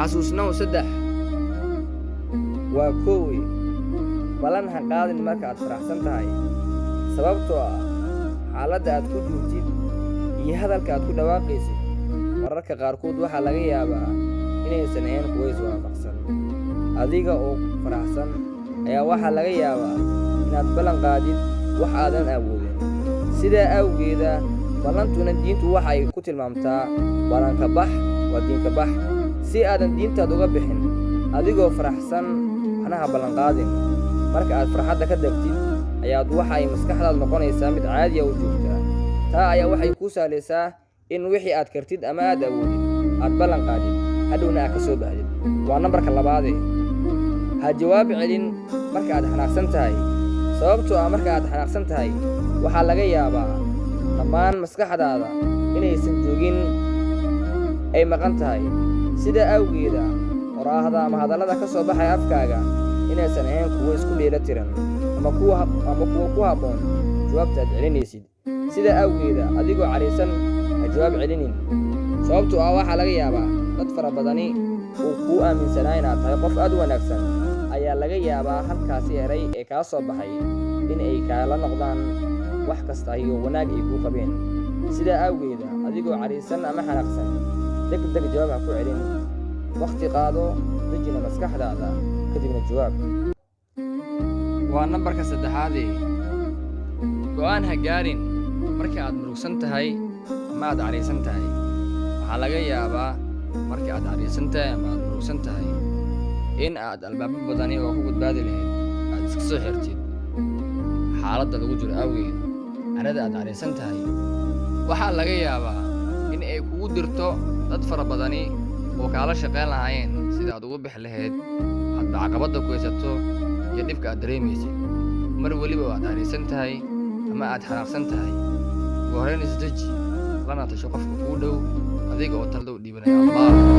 xasuusnow saddex waa koowi balan ha qaadin marka aad faraxsan tahay sababtoo ah xaaladda aad ku joogtid iyo hadalka aad ku dhawaaqaysid mararka qaarkood waxaa laga yaabaa inaysan ahayn kuwa iswaafaqsan. Adiga oo faraxsan ayaa waxaa laga yaabaa inaad ballan qaadid wax aadan awoodin. Sidaa awgeeda ballantuna diintu waxay ku tilmaamtaa ballanka bax waa diinka bax. Si aadan diintaad uga bixin adigoo faraxsan waxna ha ballan qaadin. Marka aad farxadda ka degtid ayaad waxay maskaxdaada noqonaysaa mid caadi ah u joogta. Taa ayaa waxay kuu sahlaysaa in wixii aad kartid ama aad awoodid aad ballan qaadid hadhowna aad ka soo baxdid. Waa nambarka labaad. Ha jawaab celin marka aad xanaaqsan tahay sababtoo ah marka aad xanaaqsan tahay waxaa laga yaabaa dhammaan maskaxdaada inaysan joogin ay maqan tahay. Sidaa awgeeda qoraahda ama hadallada ka soo baxay afkaaga inaysan ahayn kuwo isku dheelatiran ama kuwa ku habboon jawaabta aad celinaysid. Sidaa awgeeda adigoo caraysan ha jawaab celinin sababtoo ah waxaa laga yaabaa dad fara badani oo kuu aaminsanaa inaad tahay qof aad u wanaagsan ayaa laga yaabaa halkaasi eray ee kaa soo baxay in ay kaala noqdaan wax kasta iyo wanaag ay kuu qabeen. Sidaa awgeeda adigoo caraysan ama xanaaqsan degdeg jawaab ha ku celin. Waqti qaado, dejina maskaxdaada, kadibna jawaab. Waa nambarka saddexaad. Go'aan ha gaarin marka aad murugsan tahay ama aad caraysan tahay. Waxaa laga yaabaa marka aad caraysan tahay ama aad murugsan tahay in aad albaabo badani oo ku badbaadi lahayd aad iska soo xirtid. Xaaladda lagu jiro awgeed carada aad caraysan tahay waxaa laga yaabaa in ay kugu dirto dad fara badani oo kaala shaqayn lahaayeen sida aad ugu bixi lahayd hadba caqabadda ku haysato iyo dhibka aad dareemaysid. Mar weliba aad caraysan tahay ama aad xanaaqsan tahay ugu horrayn isdeji lana tasho qofka kuu dhow adiga oo talada u dhiibanaya Allah.